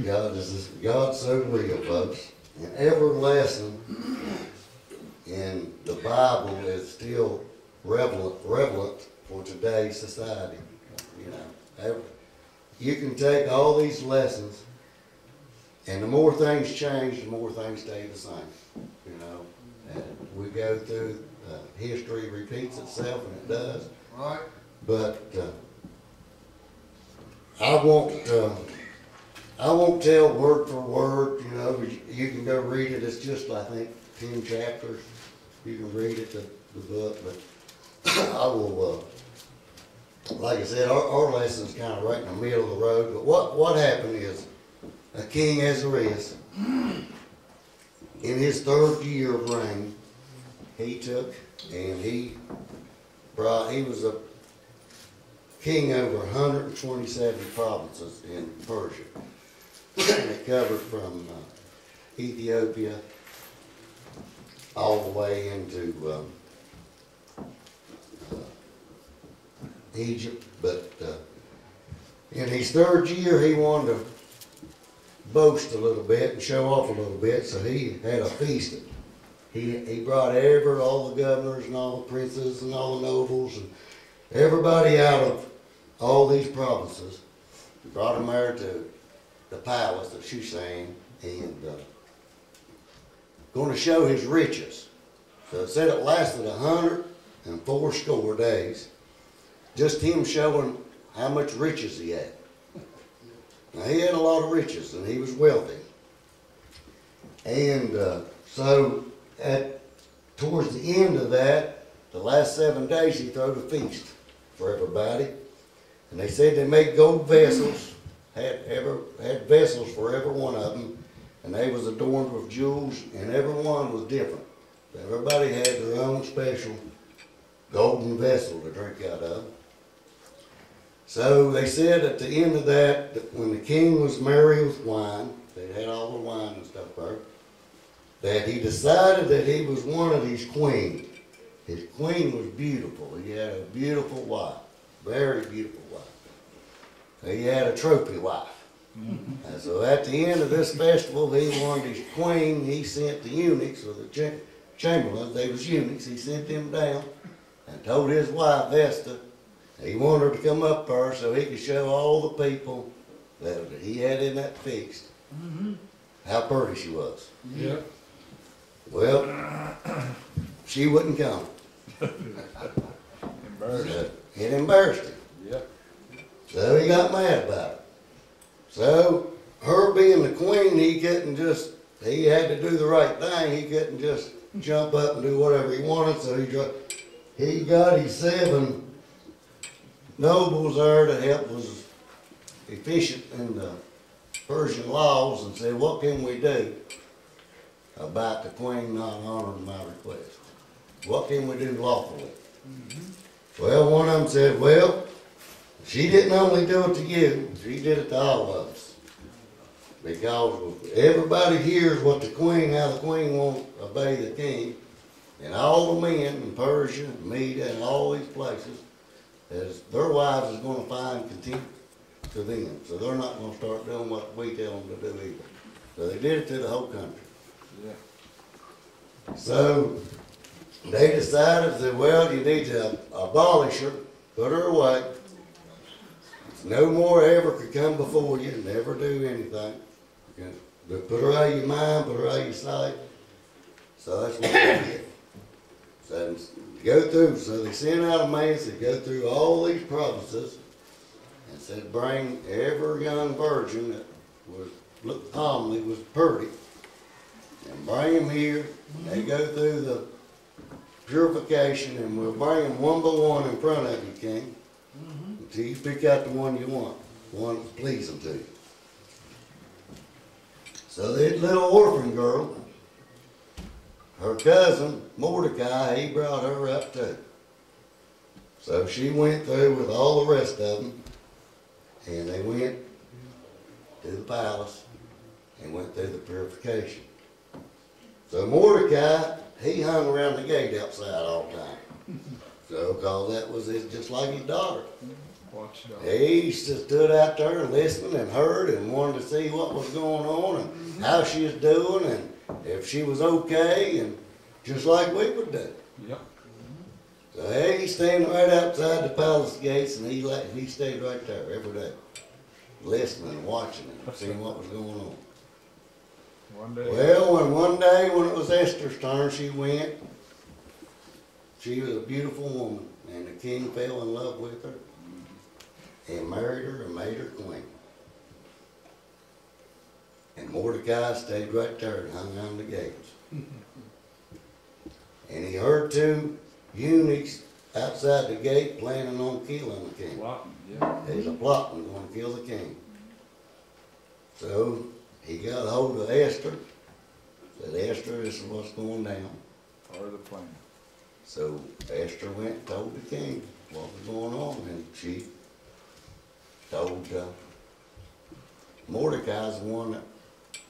God's so real, folks. And every lesson in the Bible is still relevant for today's society. You know, you can take all these lessons, and the more things change, the more things stay the same. You know, and we go through history repeats itself, and it does. Right. But I won't tell word for word. You know, you can go read it. It's just, I think, 10 chapters. You can read it, the book. But I will, like I said, our lesson's kind of right in the middle of the road. But what happened is, King Azarias, in his 3rd year of reign, he took and he was a king over 127 provinces in Persia. And it covered from Ethiopia all the way into Egypt. But in his 3rd year, he wanted to boast a little bit and show off a little bit, so he had a feast. He brought all the governors and all the princes and all the nobles and everybody out of all these provinces. He brought them there to the palace of Shushan and going to show his riches. So it said it lasted 180 days, just him showing how much riches he had. Now he had a lot of riches and he was wealthy. And so towards the end of that, the last 7 days, he threw a feast for everybody. And they said they made gold vessels, had vessels for every one of them, and they was adorned with jewels, and every one was different. Everybody had their own special golden vessel to drink out of. So they said at the end of that when the king was merry with wine, they had all the wine and stuff there, that he decided that he was one of his queens. His queen was beautiful. He had a beautiful wife, very beautiful wife. He had a trophy wife. Mm-hmm. And so at the end of this festival, he wanted his queen. He sent the eunuchs, or the chamberlains, they was eunuchs, he sent them down and told his wife Esther he wanted her to come up there so he could show all the people that he had in that feast how pretty she was. Yeah. Well, she wouldn't come. Embarrassed. It embarrassed him. Yep. So he got mad about it. So her being the queen, he had to do the right thing. He couldn't just jump up and do whatever he wanted. So he got his 7 nobles there to help was efficient in the Persian laws and said, what can we do about the queen not honoring my request? What can we do lawfully? Well, one of them said, well, she didn't only do it to you, she did it to all of us. Because everybody hears what how the queen won't obey the king, and all the men in Persia, Media, and all these places, their wives is going to find contempt to them. So they're not going to start doing what we tell them to do either. So they did it to the whole country. Yeah. So they decided that, well, you need to abolish her, put her away. No more ever could come before you, never do anything. Put her out of your mind, put her out of your sight. So that's what they did. So they sent out a man to go through all these provinces and said, bring every young virgin that looked comely, was pretty, and bring them here. They go through the purification, and we'll bring them one by one in front of you, King, until you pick out the one you want, the one that's pleasing to you. So this little orphan girl, her cousin, Mordecai, he brought her up too. So she went through with all the rest of them, and they went to the palace and went through the purification. So Mordecai, he hung around the gate outside all the time. So, because that was just like his daughter. Watch dog. He stood out there and listened and heard and wanted to see what was going on and how she was doing and if she was okay, and just like we would do. Yep. So hey, he's standing right outside the palace gates, and he stayed right there every day, listening and watching and seeing what was going on. One day. Well, and one day when it was Esther's turn, she went. She was a beautiful woman, and the king fell in love with her and married her and made her queen. And Mordecai stayed right there and hung on the gates. And he heard two eunuchs outside the gate planning on killing the king. Plotting, yeah. There's a plotting going to kill the king. So he got a hold of Esther, said, Esther, this is what's going down. Or the plan. So Esther went and told the king what was going on, and she told Mordecai's the one that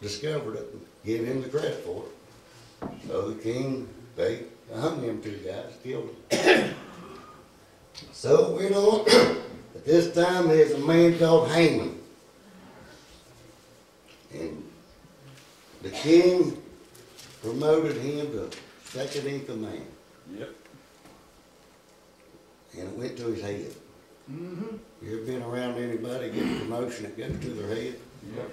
discovered it and gave him the credit for it. So the king, they hung them two guys, killed them. So we know at this time there's a man called Haman. And the king promoted him to second in command. Yep. And it went to his head. You ever been around anybody getting a promotion that goes to their head? Yep.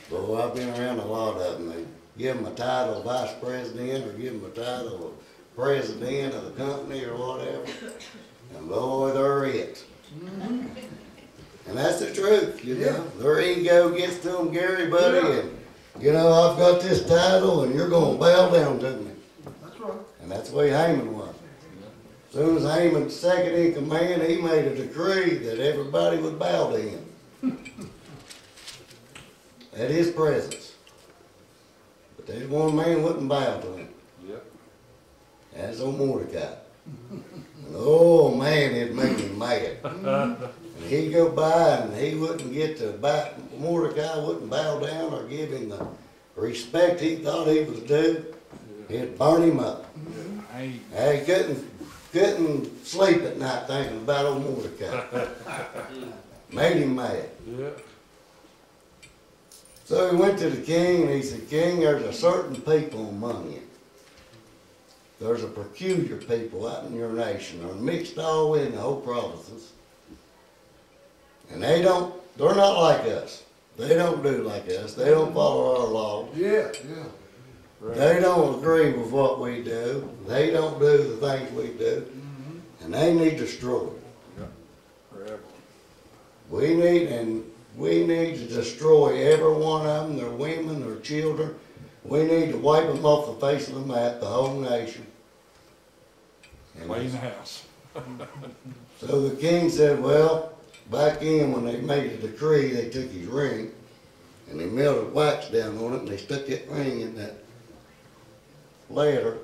Well, I've been around a lot of them. They give them a title of vice president or give them a title of president of the company or whatever. And boy, they're it. And that's the truth, you know. Their ego gets to them, Gary, buddy, and, you know, I've got this title and you're going to bow down to me. That's right. And that's the way Haman was. As soon as Haman's second in command, he made a decree that everybody would bow to him. At his presence. But there's one man wouldn't bow to him. Yep. That's old Mordecai. And oh man, it'd make him mad. And he'd go by and he wouldn't get to bow, Mordecai wouldn't bow down or give him the respect he thought he was due. It'd burn him up. And he couldn't sleep at night thinking about old Mordecai. Made him mad. Yeah. So he went to the king and he said, King, there's a certain people among you. There's a peculiar people out in your nation. They're mixed all in the whole provinces. And they're not like us. They don't do like us. They don't follow our laws. Yeah. Right. They don't agree with what we do. They don't do the things we do. And they need destroyed. Yep. Forever. We need to destroy every one of them, their women, their children. We need to wipe them off the face of the map, the whole nation. Clean the house. So the king said, well, back in when they made the decree, they took his ring and they melted wax down on it and they stuck that ring in that letter,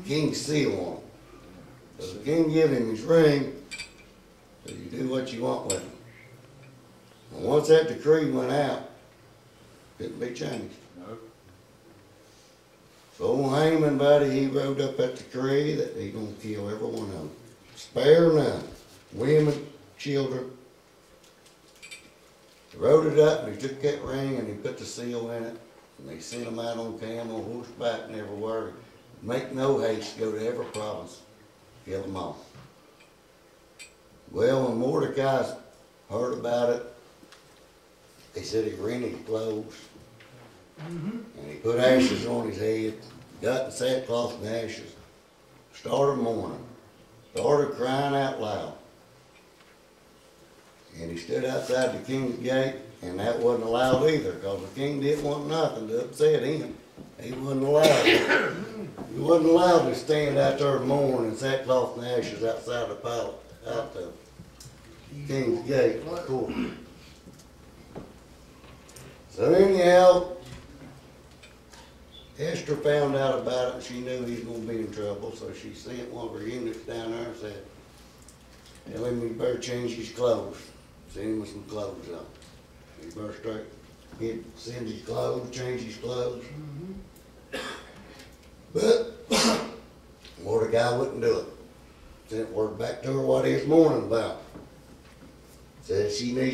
king's seal on it. So the king gave him his ring, so you do what you want with him. And once that decree went out, it couldn't be changed. Nope. So old Haman, buddy, he wrote up that decree that he's gonna kill every one of them. Spare none. Women, children. He wrote it up and he took that ring and he put the seal in it. And they sent them out on camel, horseback and everywhere. Make no haste, go to every province. Kill them all. Well, when Mordecai heard about it, he said he rent his clothes. And he put ashes on his head, got in sackcloth and ashes, started mourning, started crying out loud. And he stood outside the king's gate, and that wasn't allowed either, because the king didn't want nothing to upset him. He wasn't allowed. He wasn't allowed to stand out there mourning in sackcloth and ashes outside the palace, out the king's gate court. So anyhow, Esther found out about it and she knew he was going to be in trouble, so she sent one of her eunuchs down there and said, tell him he better change his clothes. Send him with some clothes on. He better he'd send his clothes, change his clothes. But Mordecai wouldn't do it. Sent word back to her what he was mourning about. said she needs